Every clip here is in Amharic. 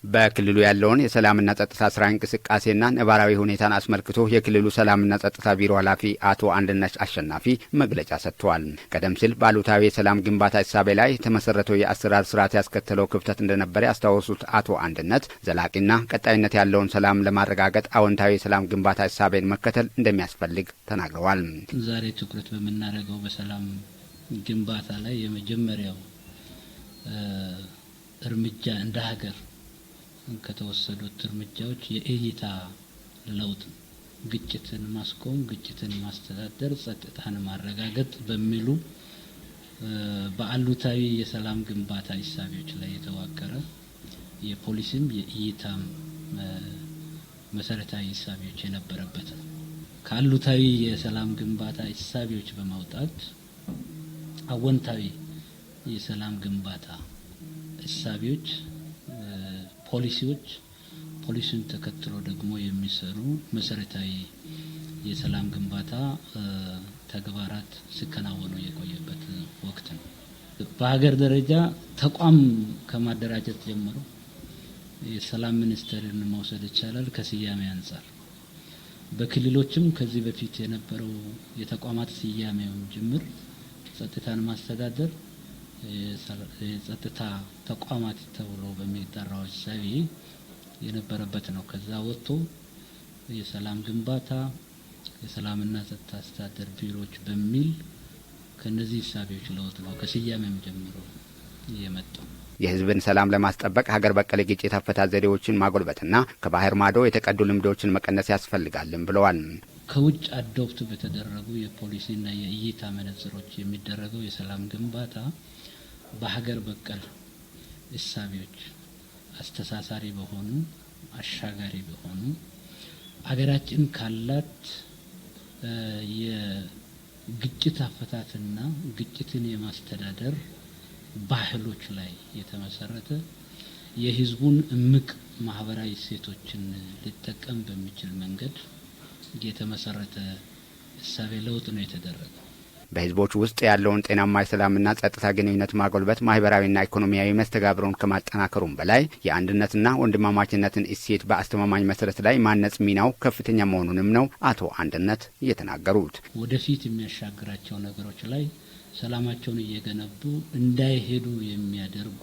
በክልሉ ያለውን የሰላምና ጸጥታ ስራ እንቅስቃሴና ነባራዊ ሁኔታን አስመልክቶ የክልሉ ሰላምና ጸጥታ ቢሮ ኃላፊ አቶ አንድነት አሸናፊ መግለጫ ሰጥተዋል። ቀደም ሲል ባሉታዊ የሰላም ግንባታ እሳቤ ላይ የተመሰረተው የአሰራር ስርዓት ያስከተለው ክፍተት እንደነበረ ያስታወሱት አቶ አንድነት ዘላቂና ቀጣይነት ያለውን ሰላም ለማረጋገጥ አዎንታዊ የሰላም ግንባታ እሳቤን መከተል እንደሚያስፈልግ ተናግረዋል። ዛሬ ትኩረት በመናረገው በሰላም ግንባታ ላይ የመጀመሪያው እርምጃ እንደ ሀገር ከተወሰዱት እርምጃዎች የእይታ ለውጥ፣ ግጭትን ማስቆም፣ ግጭትን ማስተዳደር፣ ጸጥታን ማረጋገጥ በሚሉ በአሉታዊ የሰላም ግንባታ እሳቤዎች ላይ የተዋቀረ የፖሊሲም የእይታም መሰረታዊ እሳቤዎች የነበረበት ነው። ከአሉታዊ የሰላም ግንባታ እሳቤዎች በማውጣት አዎንታዊ የሰላም ግንባታ እሳቤዎች ፖሊሲን ተከትሎ ደግሞ የሚሰሩ መሰረታዊ የሰላም ግንባታ ተግባራት ሲከናወኑ የቆየበት ወቅት ነው። በሀገር ደረጃ ተቋም ከማደራጀት ጀምሮ የሰላም ሚኒስቴርን መውሰድ ይቻላል። ከስያሜ አንጻር በክልሎችም ከዚህ በፊት የነበረው የተቋማት ስያሜውን ጅምር ጸጥታን ማስተዳደር የጸጥታ ተቋማት ተብሎ በሚጠራው እሳቤ የነበረበት ነው። ከዛ ወጥቶ የሰላም ግንባታ የሰላምና ጸጥታ አስተዳደር ቢሮዎች በሚል ከነዚህ እሳቤዎች ለውጥ ነው ከስያሜም ጀምሮ የመጣው። የህዝብን ሰላም ለማስጠበቅ ሀገር በቀል ግጭት አፈታት ዘዴዎችን ማጎልበትና ከባህር ማዶ የተቀዱ ልምዶችን መቀነስ ያስፈልጋልን ብለዋል። ከውጭ አዶፕት በተደረጉ የፖሊሲና የእይታ መነጽሮች የሚደረገው የሰላም ግንባታ በሀገር በቀል እሳቤዎች አስተሳሳሪ በሆኑ አሻጋሪ በሆኑ አገራችን ካላት የግጭት አፈታትና ግጭትን የማስተዳደር ባህሎች ላይ የተመሰረተ የህዝቡን እምቅ ማህበራዊ እሴቶችን ሊጠቀም በሚችል መንገድ የተመሰረተ እሳቤ ለውጥ ነው የተደረገው። በህዝቦች ውስጥ ያለውን ጤናማ የሰላምና ጸጥታ ግንኙነት ማጎልበት ማህበራዊና ኢኮኖሚያዊ መስተጋብሩን ከማጠናከሩም በላይ የአንድነትና ወንድማማችነትን እሴት በአስተማማኝ መሰረት ላይ ማነጽ ሚናው ከፍተኛ መሆኑንም ነው አቶ አንድነት የተናገሩት። ወደፊት የሚያሻግራቸው ነገሮች ላይ ሰላማቸውን እየገነቡ እንዳይሄዱ የሚያደርጉ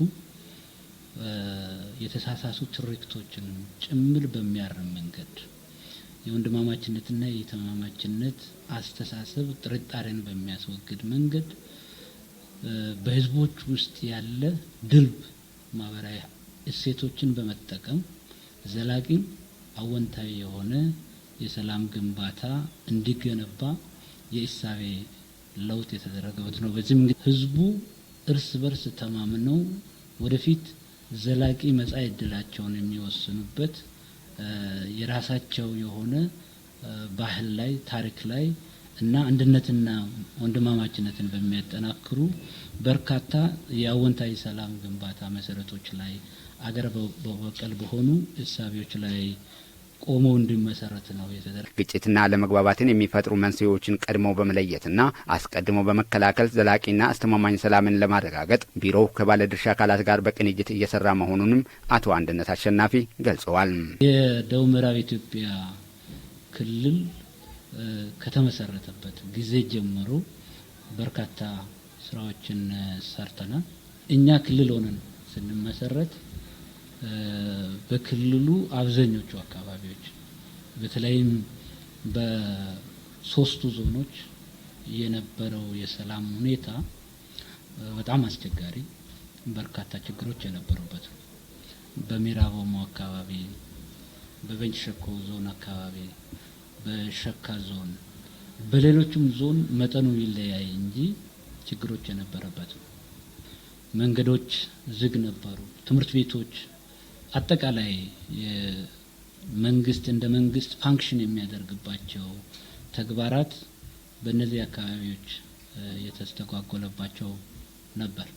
የተሳሳቱ ትርክቶችን ጭምር በሚያርም መንገድ የወንድማማችነትና የተማማችነት አስተሳሰብ ጥርጣሬን በሚያስወግድ መንገድ በህዝቦች ውስጥ ያለ ድልብ ማህበራዊ እሴቶችን በመጠቀም ዘላቂ አዎንታዊ የሆነ የሰላም ግንባታ እንዲገነባ የእሳቤ ለውጥ የተደረገበት ነው። በዚህም ህዝቡ እርስ በርስ ተማምነው ወደፊት ዘላቂ መጻኢ ዕድላቸውን የሚወስኑበት የራሳቸው የሆነ ባህል ላይ ታሪክ ላይ እና አንድነትና ወንድማማችነትን በሚያጠናክሩ በርካታ የአዎንታዊ ሰላም ግንባታ መሰረቶች ላይ አገር በቀል በሆኑ እሳቤዎች ላይ ቆሞ እንዲመሰረት ነው የተደረገው። ግጭትና አለመግባባትን የሚፈጥሩ መንስኤዎችን ቀድሞ በመለየትና አስቀድሞ በመከላከል ዘላቂና አስተማማኝ ሰላምን ለማረጋገጥ ቢሮው ከባለድርሻ አካላት ጋር በቅንጅት እየሰራ መሆኑንም አቶ አንድነት አሸናፊ ገልጸዋል። የደቡብ ምዕራብ ኢትዮጵያ ክልል ከተመሰረተበት ጊዜ ጀምሮ በርካታ ስራዎችን ሰርተናል። እኛ ክልል ሆነን ስንመሰረት በክልሉ አብዛኞቹ አካባቢዎች በተለይም በሶስቱ ዞኖች የነበረው የሰላም ሁኔታ በጣም አስቸጋሪ፣ በርካታ ችግሮች የነበሩበት ነው። በምዕራብ ኦሞ አካባቢ፣ በቤንች ሸኮ ዞን አካባቢ፣ በሸካ ዞን፣ በሌሎችም ዞን መጠኑ ይለያይ እንጂ ችግሮች የነበረበት ነው። መንገዶች ዝግ ነበሩ። ትምህርት ቤቶች አጠቃላይ የመንግስት እንደ መንግስት ፋንክሽን የሚያደርግባቸው ተግባራት በእነዚህ አካባቢዎች የተስተጓጎለባቸው ነበር።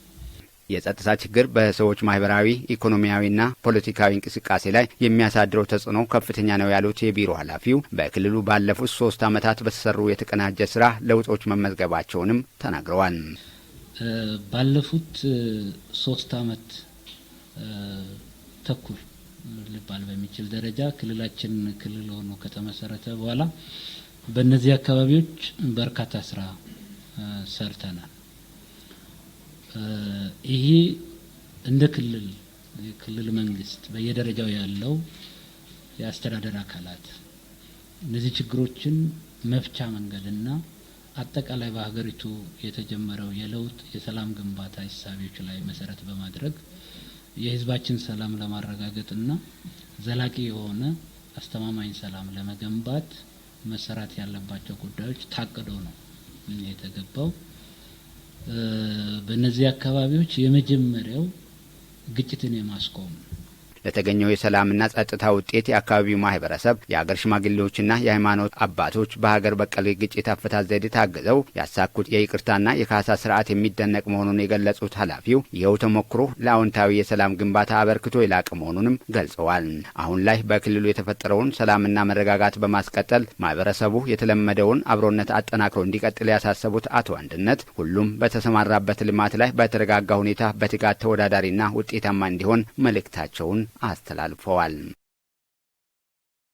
የጸጥታ ችግር በሰዎች ማህበራዊ፣ ኢኮኖሚያዊና ፖለቲካዊ እንቅስቃሴ ላይ የሚያሳድረው ተጽዕኖ ከፍተኛ ነው ያሉት የቢሮ ኃላፊው በክልሉ ባለፉት 3 ዓመታት በተሰሩ የተቀናጀ ስራ ለውጦች መመዝገባቸውንም ተናግረዋል። ባለፉት 3 ዓመት ተኩል ሊባል በሚችል ደረጃ ክልላችን ክልል ሆኖ ከተመሰረተ በኋላ በእነዚህ አካባቢዎች በርካታ ስራ ሰርተናል። ይሄ እንደ ክልል መንግስት በየደረጃው ያለው የአስተዳደር አካላት እነዚህ ችግሮችን መፍቻ መንገድና አጠቃላይ በሀገሪቱ የተጀመረው የለውጥ የሰላም ግንባታ ሂሳቦች ላይ መሰረት በማድረግ የህዝባችን ሰላም ለማረጋገጥና ዘላቂ የሆነ አስተማማኝ ሰላም ለመገንባት መሰራት ያለባቸው ጉዳዮች ታቅዶ ነው የተገባው። በእነዚህ አካባቢዎች የመጀመሪያው ግጭትን የማስቆም ለተገኘው የሰላምና ጸጥታ ውጤት የአካባቢው ማህበረሰብ የአገር ሽማግሌዎችና የሃይማኖት አባቶች በሀገር በቀል ግጭት አፈታት ዘዴ ታግዘው ያሳኩት የይቅርታና የካሳ ስርዓት የሚደነቅ መሆኑን የገለጹት ኃላፊው ይኸው ተሞክሮ ለአዎንታዊ የሰላም ግንባታ አበርክቶ የላቀ መሆኑንም ገልጸዋል። አሁን ላይ በክልሉ የተፈጠረውን ሰላምና መረጋጋት በማስቀጠል ማህበረሰቡ የተለመደውን አብሮነት አጠናክሮ እንዲቀጥል ያሳሰቡት አቶ አንድነት ሁሉም በተሰማራበት ልማት ላይ በተረጋጋ ሁኔታ በትጋት ተወዳዳሪና ውጤታማ እንዲሆን መልእክታቸውን አስተላልፈዋል።